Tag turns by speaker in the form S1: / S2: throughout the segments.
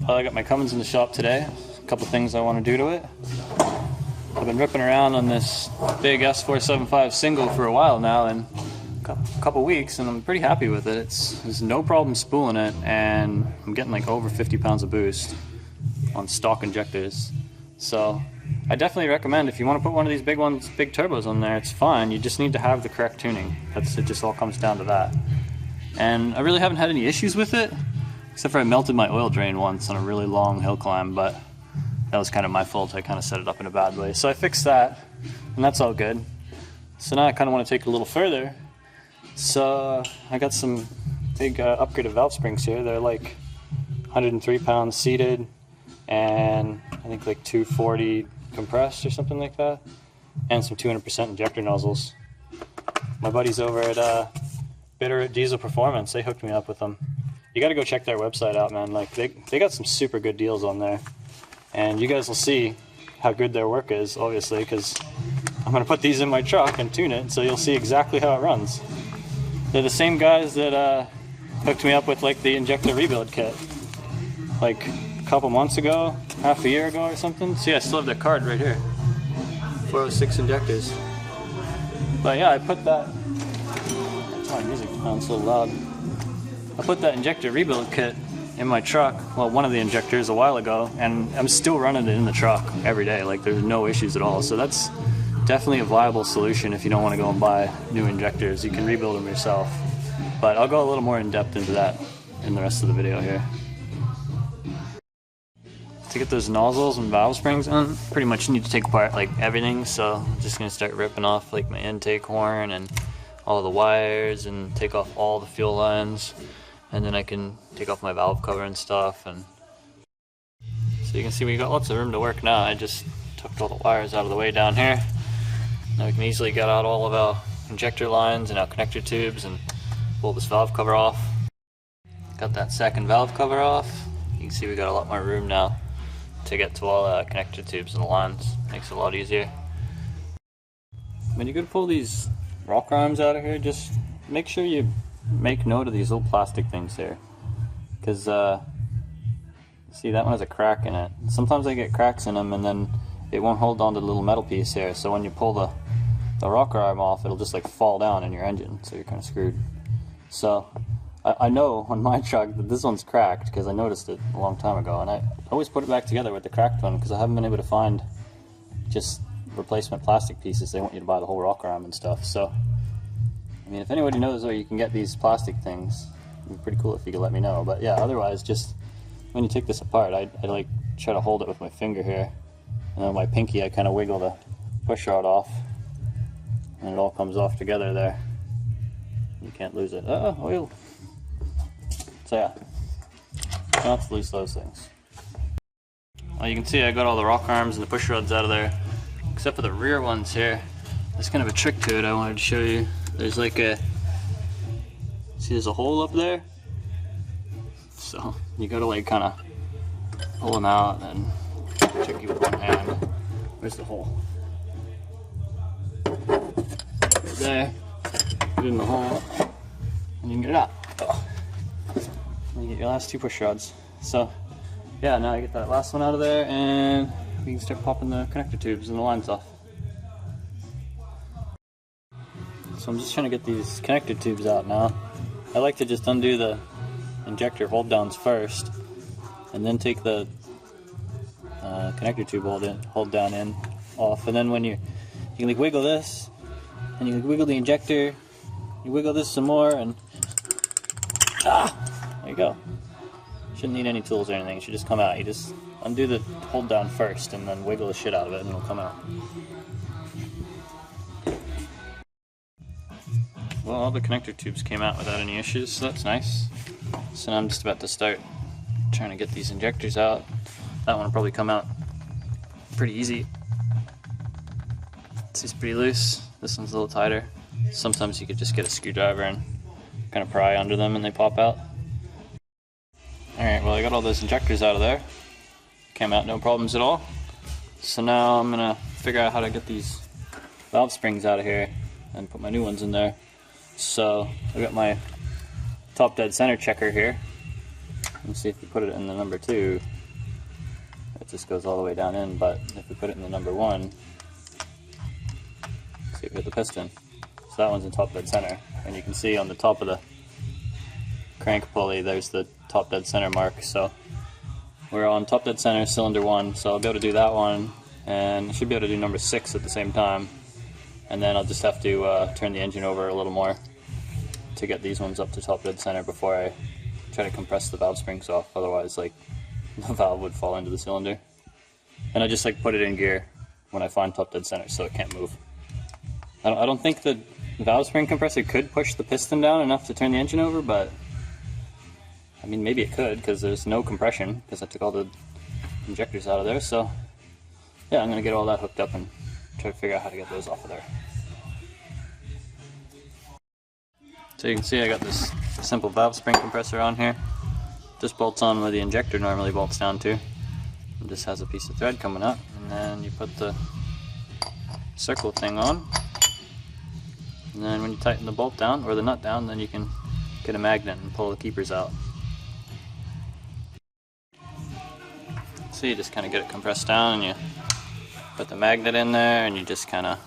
S1: I got my Cummins in the shop today. A couple things I want to do to it. I've been ripping around on this big S475 single for a while now, and a couple weeks, and I'm pretty happy with it. There's no problem spooling it, and I'm getting like over 50 pounds of boost on stock injectors. So I definitely recommend, if you want to put one of these big ones, big turbos on there, it's fine. You just need to have the correct tuning. It just all comes down to that. And I really haven't had any issues with it, except for I melted my oil drain once on a really long hill climb, but that was kind of my fault. I kind of set it up in a bad way. So I fixed that, and that's all good. So now I kind of want to take it a little further. So I got some big upgraded valve springs here. They're like 103 pounds seated, and I think like 240 compressed or something like that, and some 200% injector nozzles. My buddies over at Bitter Diesel Performance, they hooked me up with them. You got to go check their website out, man. Like they got some super good deals on there, and you guys will see how good their work is, obviously, because I'm gonna put these in my truck and tune it, so you'll see exactly how it runs. They're the same guys that hooked me up with like the injector rebuild kit, like a couple months ago, half a year ago or something. See, I still have their card right here. 406 injectors. But yeah, I put that. My music sounds so loud. I put that injector rebuild kit in my truck, well, one of the injectors, a while ago, and I'm still running it in the truck every day. Like, there's no issues at all. So that's definitely a viable solution if you don't want to go and buy new injectors. You can rebuild them yourself. But I'll go a little more in depth into that in the rest of the video here. To get those nozzles and valve springs on, pretty much you need to take apart like everything. So I'm just going to start ripping off like my intake horn and all the wires, and take off all the fuel lines, and then I can take off my valve cover and stuff. And so you can see we got lots of room to work now. I just took all the wires out of the way down here. Now we can easily get out all of our injector lines and our connector tubes and pull this valve cover off. Got that second valve cover off. You can see we got a lot more room now to get to all the connector tubes and the lines. Makes it a lot easier. When you go to pull these rocker arms out of here, just make sure you make note of these little plastic things here, because see, that one has a crack in it. Sometimes I get cracks in them, and then it won't hold on to the little metal piece here, so when you pull the rocker arm off, it'll just like fall down in your engine, so you're kind of screwed. So I know on my truck that this one's cracked because I noticed it a long time ago, and I always put it back together with the cracked one because I haven't been able to find just replacement plastic pieces. They want you to buy the whole rocker arm and stuff. So I mean, if anybody knows where you can get these plastic things, it'd be pretty cool if you could let me know. But yeah, otherwise, just when you take this apart, I like try to hold it with my finger here, and then with my pinky I kind of wiggle the push rod off, and it all comes off together there. You can't lose it. Oil. So yeah, not to lose those things. Well, you can see I got all the rock arms and the push rods out of there, except for the rear ones here. There's kind of a trick to it I wanted to show you. There's like a, see, there's a hole up there, so you gotta like kind of pull them out and tricky with one hand. Where's the hole? Right there. Put it in the hole, and you can get it out. And you get your last two push rods. So yeah, now I get that last one out of there, and we can start popping the connector tubes and the lines off. So I'm just trying to get these connector tubes out now. I like to just undo the injector hold downs first, and then take the connector tube hold down in off. And then when you can like wiggle this, and you can wiggle the injector, you wiggle this some more, and there you go. Shouldn't need any tools or anything. It should just come out. You just undo the hold down first, and then wiggle the shit out of it, and it'll come out. Well, all the connector tubes came out without any issues, so that's nice. So now I'm just about to start trying to get these injectors out. That one will probably come out pretty easy. This is pretty loose. This one's a little tighter. Sometimes you could just get a screwdriver and kind of pry under them and they pop out. Alright, well, I got all those injectors out of there. Came out no problems at all. So now I'm gonna figure out how to get these valve springs out of here and put my new ones in there. So I got my top dead center checker here. Let me see if we put it in the number 2, it just goes all the way down in, but if we put it in the number 1, see if we hit the piston. So that one's in top dead center, and you can see on the top of the crank pulley there's the top dead center mark. So we're on top dead center, cylinder 1, so I'll be able to do that one, and I should be able to do number 6 at the same time. And then I'll just have to turn the engine over a little more to get these ones up to top dead center before I try to compress the valve springs off, otherwise like the valve would fall into the cylinder. And I just like put it in gear when I find top dead center so it can't move. I don't think the valve spring compressor could push the piston down enough to turn the engine over, but I mean maybe it could because there's no compression because I took all the injectors out of there. So yeah, I'm going to get all that hooked up and try to figure out how to get those off of there. So you can see I got this simple valve spring compressor on here. Just bolts on where the injector normally bolts down to. It just has a piece of thread coming up, and then you put the circle thing on. And then when you tighten the bolt down, or the nut down, then you can get a magnet and pull the keepers out. So you just kind of get it compressed down and you put the magnet in there and you just kind of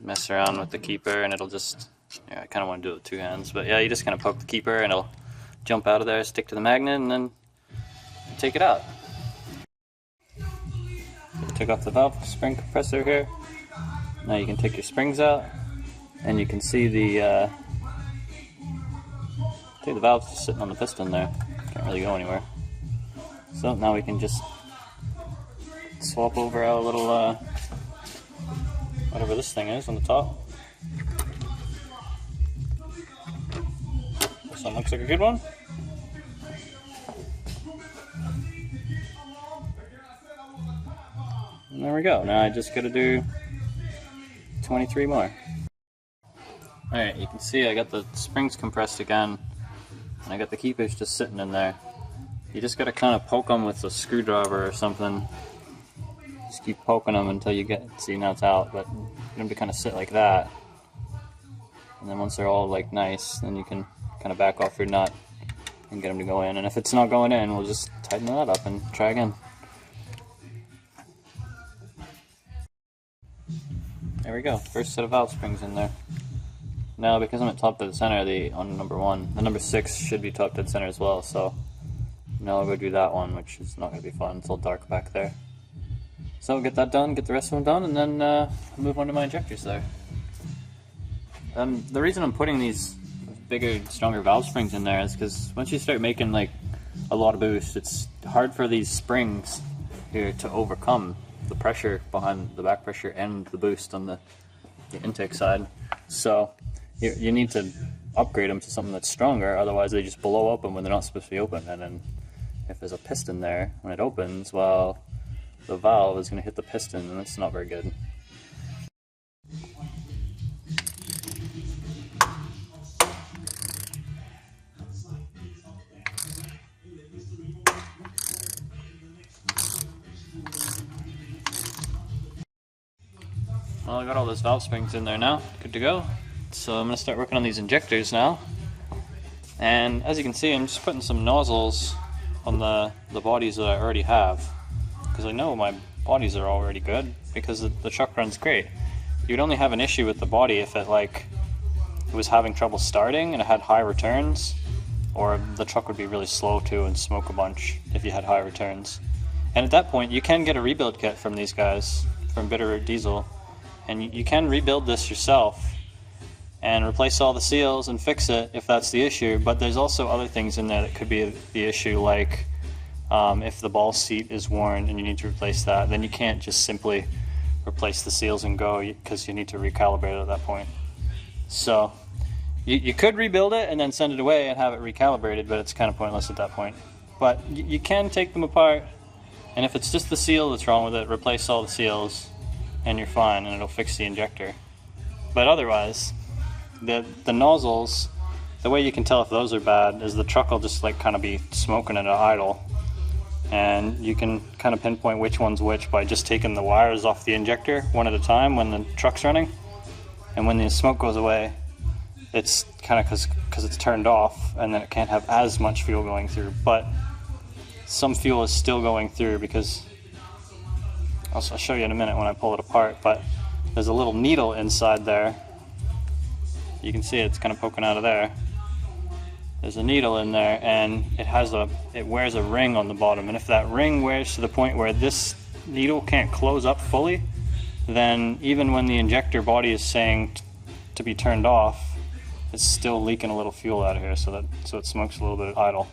S1: mess around with the keeper and it'll just, yeah, I kind of want to do it with 2 hands, but yeah, you just kind of poke the keeper and it'll jump out of there, stick to the magnet, and then take it out. Take off the valve spring compressor here. Now you can take your springs out and you can see the valve's just sitting on the piston there. Can't really go anywhere. So now we can just swap over our little whatever this thing is on the top. This one looks like a good one. And there we go. Now I just gotta do 23 more. Alright, you can see I got the springs compressed again, and I got the keepers just sitting in there. You just gotta kind of poke them with a screwdriver or something. Just keep poking them until you see now it's out, but you get them to kind of sit like that. And then once they're all like nice, then you can kind of back off your nut and get them to go in. And if it's not going in, we'll just tighten the nut up and try again. There we go, first set of valve springs in there. Now because I'm at top dead center on number 1, the number 6 should be top dead center as well, so now I'll go do that one, which is not going to be fun, it's all dark back there. So I'll get that done, get the rest of them done, and then move on to my injectors there. The reason I'm putting these bigger, stronger valve springs in there is because once you start making like a lot of boost, it's hard for these springs here to overcome the pressure behind the back pressure and the boost on the intake side. So you need to upgrade them to something that's stronger, otherwise they just blow open when they're not supposed to be open. And then if there's a piston there, when it opens, well, the valve is going to hit the piston and that's not very good. Well, I got all those valve springs in there now, good to go. So I'm going to start working on these injectors now. And as you can see, I'm just putting some nozzles on the bodies that I already have. Because I know my bodies are already good, because the truck runs great. You'd only have an issue with the body if it was having trouble starting and it had high returns, or the truck would be really slow too and smoke a bunch if you had high returns. And at that point, you can get a rebuild kit from these guys, from Bitterroot Diesel. And you can rebuild this yourself and replace all the seals and fix it if that's the issue, but there's also other things in there that could be the issue, like if the ball seat is worn and you need to replace that, then you can't just simply replace the seals and go, because you need to recalibrate it at that point. So you could rebuild it and then send it away and have it recalibrated, but it's kind of pointless at that point. But you can take them apart, and if it's just the seal that's wrong with it, replace all the seals and you're fine, and it'll fix the injector. But otherwise, the nozzles, the way you can tell if those are bad is the truck will just like kind of be smoking at an idle, and you can kind of pinpoint which one's which by just taking the wires off the injector one at a time when the truck's running, and when the smoke goes away,
S2: it's kind of because it's turned off, and then it can't have as much fuel going through, but some fuel is still going through because I'll show you in a minute when I pull it apart, but there's a little needle inside there. You can see it's kind of poking out of there. There's a needle in there, and it wears a ring on the bottom, and if that ring wears to the point where this needle can't close up fully, then even when the injector body is saying to be turned off, it's still leaking a little fuel out of here, so it smokes a little bit at idle.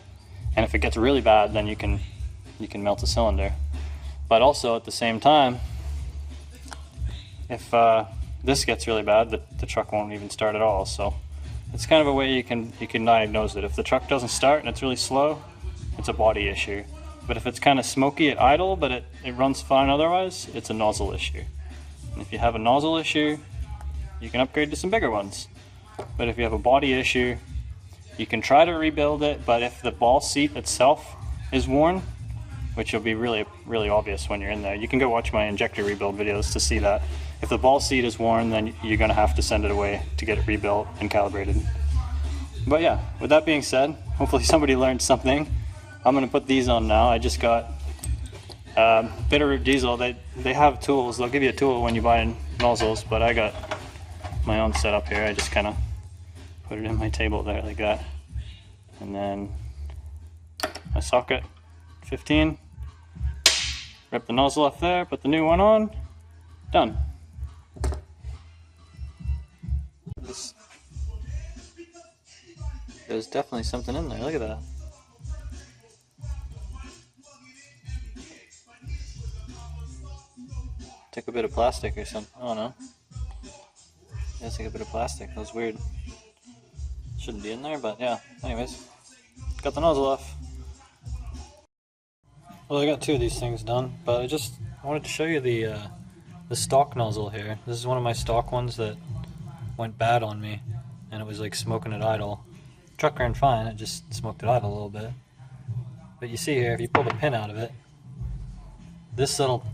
S2: And if it gets really bad, then you can melt a cylinder. But also at the same time, if this gets really bad, the truck won't even start at all. So it's kind of a way you can diagnose it. If the truck doesn't start and it's really slow, it's a body issue. But if it's kind of smoky at idle, but it runs fine otherwise, it's a nozzle issue. And if you have a nozzle issue, you can upgrade to some bigger ones. But if you have a body issue, you can try to rebuild it, but if the ball seat itself is worn, which will be really, really obvious when you're in there. You can go watch my injector rebuild videos to see that. If the ball seat is worn, then you're gonna have to send it away to get it rebuilt and calibrated. But yeah, with that being said, hopefully somebody learned something. I'm gonna put these on now. I just got Bitterroot Diesel. They have tools. They'll give you a tool when you buy nozzles, but I got my own setup here. I just kind of put it in my table there like that. And then my socket 15. Rip the nozzle off there, put the new one on. Done. There's definitely something in there. Look at that. Took a bit of plastic or something. I don't know. Yeah, it's like a bit of plastic. That was weird. Shouldn't be in there, but yeah. Anyways, got the nozzle off. Well, I got two of these things done, but I wanted to show you the stock nozzle here. This is one of my stock ones that went bad on me, and it was like smoking at idle. Truck ran fine, it just smoked at idle a little bit. But you see here, if you pull the pin out of it, this little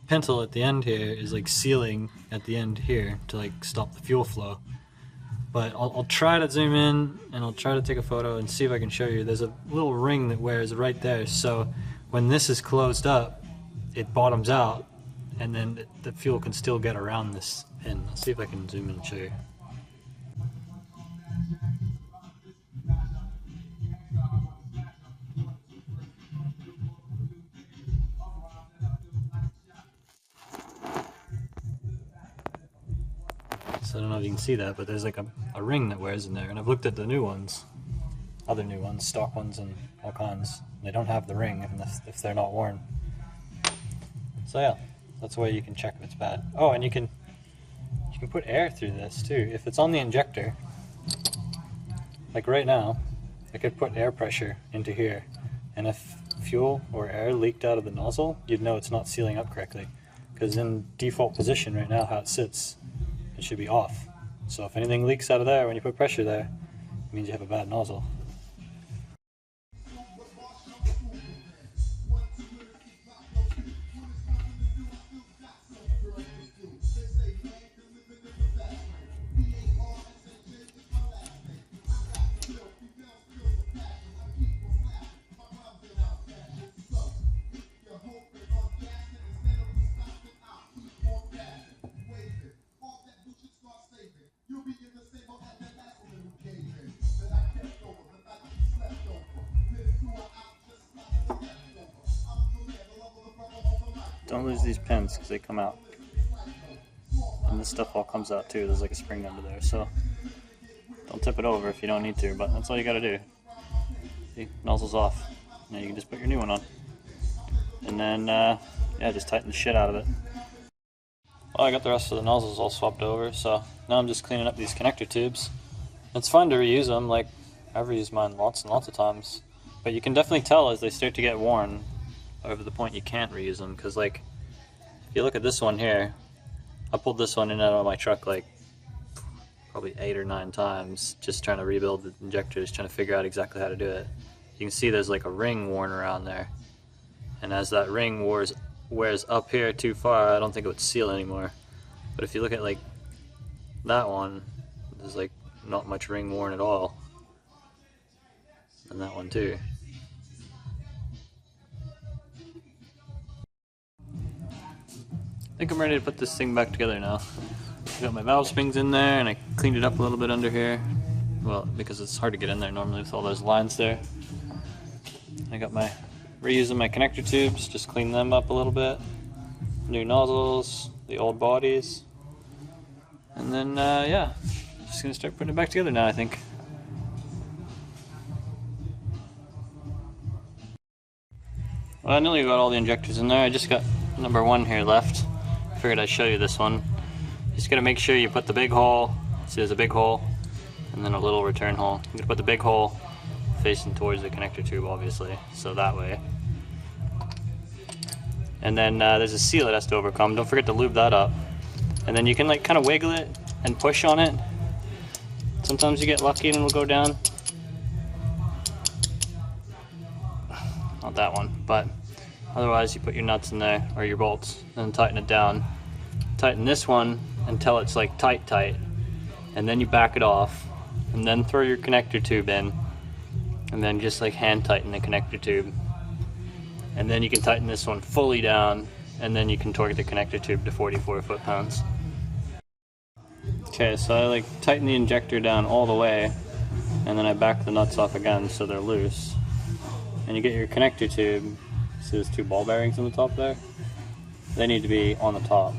S2: pintle at the end here is like sealing at the end here to like stop the fuel flow. But I'll try to zoom in and I'll try to take a photo and see if I can show you. There's a little ring that wears right there, so when this is closed up, it bottoms out, and then the fuel can still get around this pin. I'll see if I can zoom in and show you. So I don't know if you can see that, but there's like a ring that wears in there, and I've looked at the new ones, other new ones, stock ones and all kinds. They don't have the ring if they're not worn. So yeah, that's a way you can check if it's bad. Oh, and you can put air through this too. If it's on the injector, like right now, I could put air pressure into here, and if fuel or air leaked out of the nozzle, you'd know it's not sealing up correctly, because in default position right now, how it sits, it should be off. So if anything leaks out of there when you put pressure there, it means you have a bad nozzle. Don't lose these pins because they come out. And this stuff all comes out too. There's like a spring under there, so don't tip it over if you don't need to, but that's all you gotta do. See, nozzle's off. Now you can just put your new one on. And then, yeah, just tighten the shit out of it. Well, I got the rest of the nozzles all swapped over, so now I'm just cleaning up these connector tubes. It's fun to reuse them, like I've reused mine lots and lots of times. But you can definitely tell as they start to get worn over the point you can't reuse them, because like if you look at this one here, I pulled this one in and out of my truck like probably 8 or 9 times just trying to rebuild the injectors, trying to figure out exactly how to do it. You can see there's like a ring worn around there, and as that ring wears up here too far, I don't think it would seal anymore. But if you look at like that one, there's like
S1: not much ring worn at all. And that one too. I think I'm ready to put this thing back together now. I got my valve springs in there and I cleaned it up a little bit under here. Well, because it's hard to get in there normally with all those lines there. I got my, reusing my connector tubes, just clean them up a little bit. New nozzles, the old bodies. And then, yeah, just gonna start putting it back together now, I think. Well, I nearly got all the injectors in there. I just got number 1 here left. Figured I'd show you this one. Just gotta make sure you put the big hole, see there's a big hole, and then a little return hole. You're gonna put the big hole facing towards the connector tube, obviously, so that way. And then there's a seal it has to overcome. Don't forget to lube that up. And then you can like kind of wiggle it and push on it. Sometimes you get lucky and it'll go down. Not that one, but otherwise you put your nuts in there, or your bolts, and tighten it down. Tighten this one until it's like tight, and then you back it off, and then throw your connector tube in, and then just like hand tighten the connector tube. And then you can tighten this one fully down, and then you can torque the connector tube to 44 foot-pounds. Okay, so I like tighten the injector down all the way, and then I back the nuts off again so they're loose. And you get your connector tube. See those 2 ball bearings on the top there? They need to be on the top.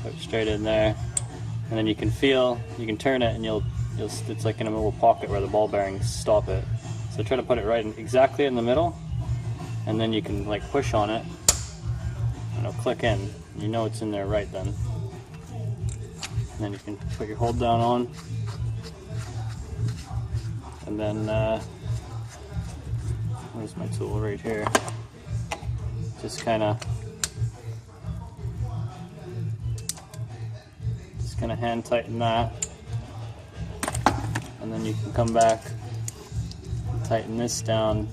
S1: Put it straight in there, and then you can feel, you can turn it, and it's like in a little pocket where the ball bearings stop it. So try to put it right in, exactly in the middle, and then you can like push on it, and it'll click in. You know it's in there right then. And then you can put your hold down on, and then where's my tool? Right here. Just kind of hand tighten that, and then you can come back and tighten this down.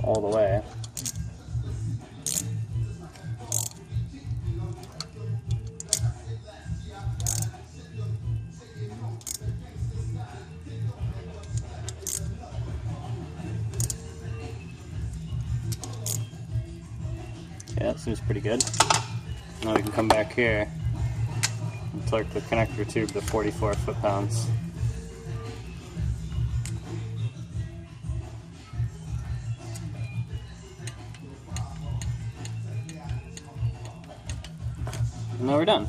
S1: All the way. Yeah, that seems pretty good. Now we can come back here and torque the connector tube to 44 foot-pounds. And now we're done.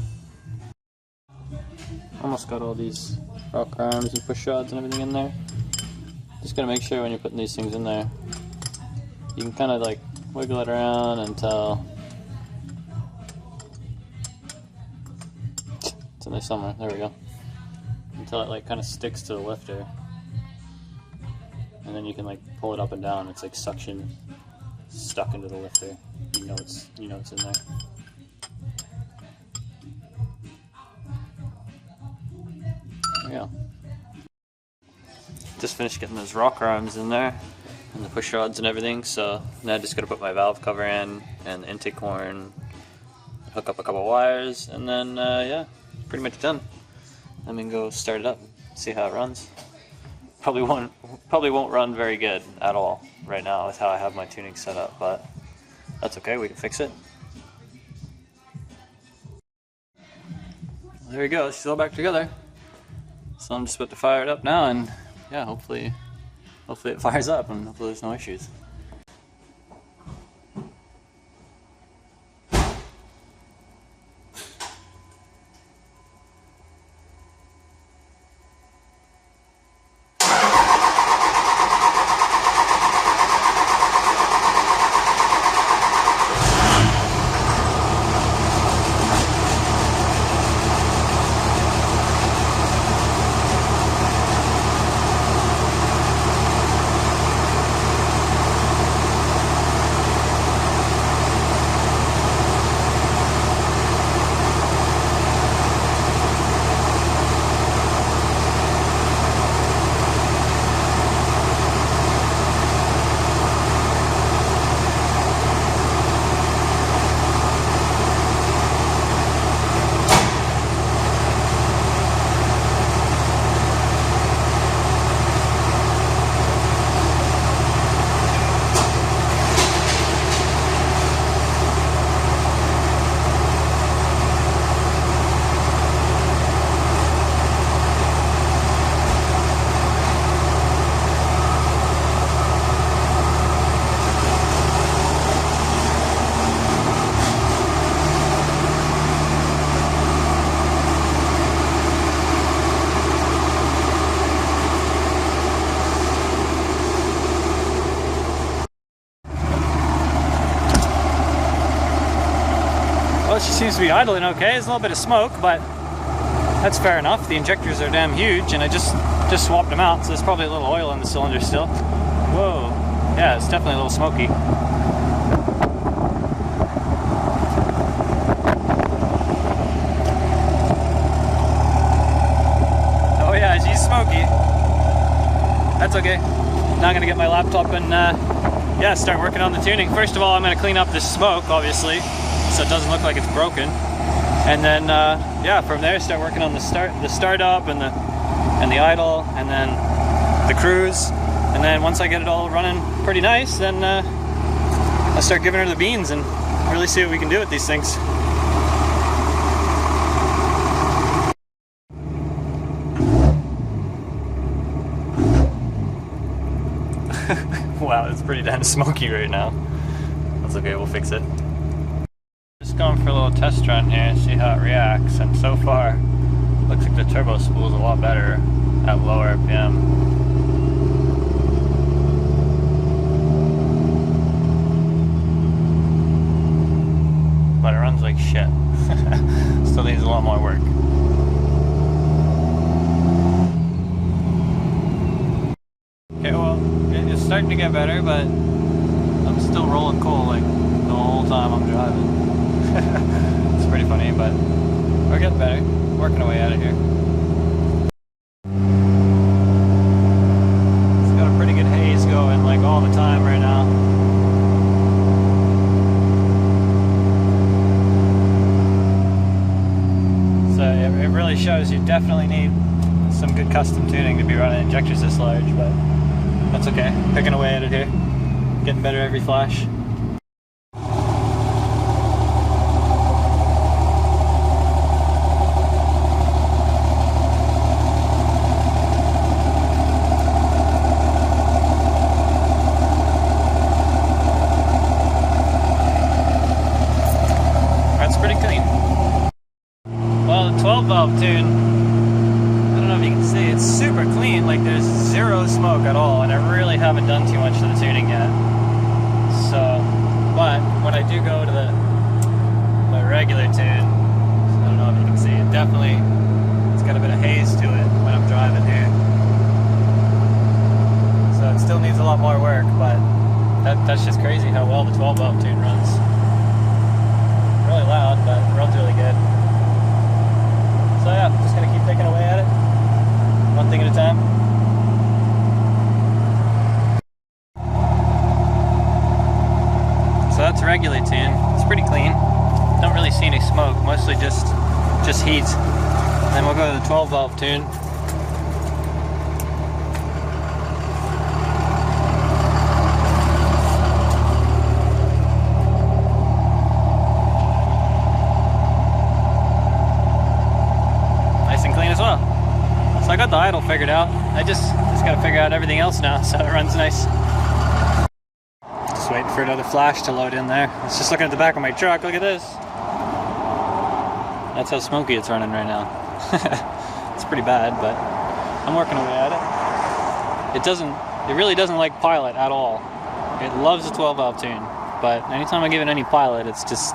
S1: Almost got all these rock arms and push rods and everything in there. Just gotta make sure when you're putting these things in there, you can kind of like wiggle it around until it's in there somewhere. There we go. Until it like kind of sticks to the lifter, and then you can like pull it up and down. It's like suction stuck into the lifter. You know it's in there. There we go. Just finished getting those rocker arms in there and the push rods and everything, so now I just gotta put my valve cover in and the intake horn, hook up a couple wires, and then yeah, pretty much done. I'm gonna go start it up, see how it runs. Probably won't run very good at all right now with how I have my tuning set up, but that's okay, we can fix it. There we go, it's all back together. So I'm just about to fire it up now, and yeah, hopefully it fires up and hopefully there's no issues.
S2: seems to be idling okay. There's a little bit of smoke, but that's fair enough. The injectors are damn huge, and I just swapped them out, so there's probably a little oil in the cylinder still. Whoa. Yeah, it's definitely a little smoky. Oh yeah, she's smoky. That's okay. Now I'm gonna get my laptop and yeah, start working on the tuning. First of all, I'm gonna clean up this smoke, obviously, so it doesn't look like it's broken. And then yeah, from there start working on the startup and the idle, and then the cruise. And then once I get it all running pretty nice, then I'll start giving her the beans and really see what we can do with these things. Wow, it's pretty damn smoky right now. That's okay, we'll fix it. Just going for a little test run here, see how it reacts, and so far, looks like the turbo spool is a lot better at low RPM. But it runs like shit. Still needs a lot more work. Okay, well, it's starting to get better, but I'm still rolling coal like the whole time I'm driving. It's pretty funny, but we're getting better. Working away at it here. It's got a pretty good haze going like all the time right now. So it really shows you definitely need some good custom tuning to be running injectors this large, but that's okay. Picking away at it here. Getting better every flash. That's pretty clean. Well, the 12 valve tune, I don't know if you can see, it's super clean. Like there's zero smoke at all, and I really haven't done too much to the tuning yet. So, but when I do go to my regular tune, I don't know if you can see it, definitely it's got a bit of haze to it when I'm driving here. So it still needs a lot more work, but that's just crazy how well the 12 valve tune runs. Really loud, but it runs really good. So yeah, just gonna keep picking away at it, one thing at a time. So that's regular tune. It's pretty clean. Don't really see any smoke, mostly just heat. And then we'll go to the 12 valve tune. Nice and clean as well. So I got the idle figured out. I just got to figure out everything else now, so it runs nice. Just waiting for another flash to load in there. I was just looking at the back of my truck. Look at this. That's how smoky it's running right now. It's pretty bad, but I'm working away at it. It really doesn't like pilot at all. It loves the 12 valve tune, but anytime I give it any pilot, it's just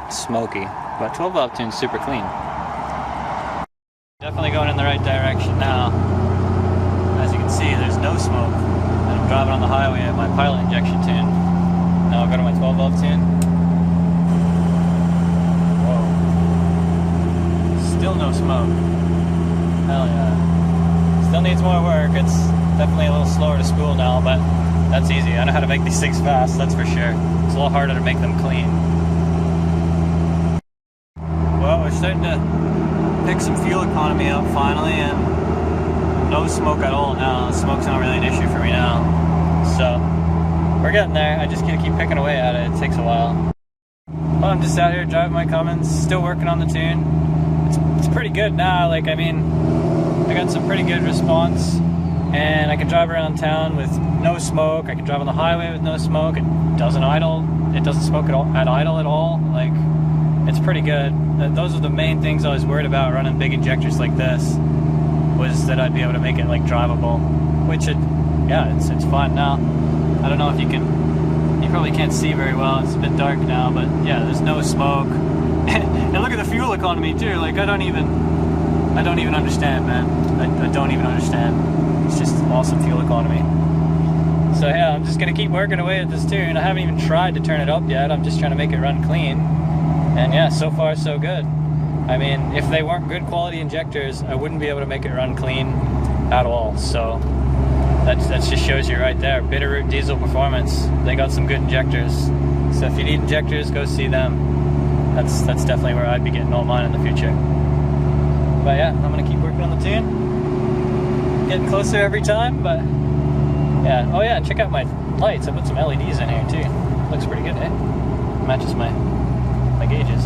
S2: smoky. But 12 valve tune's super clean. Definitely going in the right direction now. As you can see, there's no smoke. And I'm driving on the highway at my pilot injection tune. Now I'll go to my 12 valve tune. Whoa. Still no smoke. Hell yeah. Still needs more work. It's definitely a little slower to spool now, but that's easy. I know how to make these things fast, that's for sure. It's a lot harder to make them clean. Well, we're starting to pick some fuel economy up finally, and no smoke at all now. Smoke's not really an issue for me now. So, we're getting there. I just gotta keep picking away at it. It takes a while. Well, I'm just out here driving my Cummins, still working on the tune. It's pretty good now. Like, I mean, I got some pretty good response, and I can drive around town with no smoke. I can drive on the highway with no smoke. It doesn't idle. It doesn't smoke at idle at all. Like, it's pretty good. Those are the main things I was worried about running big injectors like this, was that I'd be able to make it like drivable, which it's fine now. I don't know if you probably can't see very well, it's a bit dark now, but yeah, there's no smoke.
S1: And look at the fuel economy too. Like I don't even understand, man. I don't even understand. It's just awesome fuel economy. So yeah, I'm just gonna keep working away at this tune. I haven't even tried to turn it up yet. I'm just trying to make it run clean. And yeah, so far so good. I mean, if they weren't good quality injectors, I wouldn't be able to make it run clean at all. So that just shows you right there. Bitterroot Diesel Performance. They got some good injectors. So if you need injectors, go see them. That's definitely where I'd be getting all mine in the future. But yeah, I'm gonna keep working on the tune. Getting closer every time, but yeah. Oh yeah, check out my lights. I put some LEDs in here too. Looks pretty good, eh? Matches my gauges.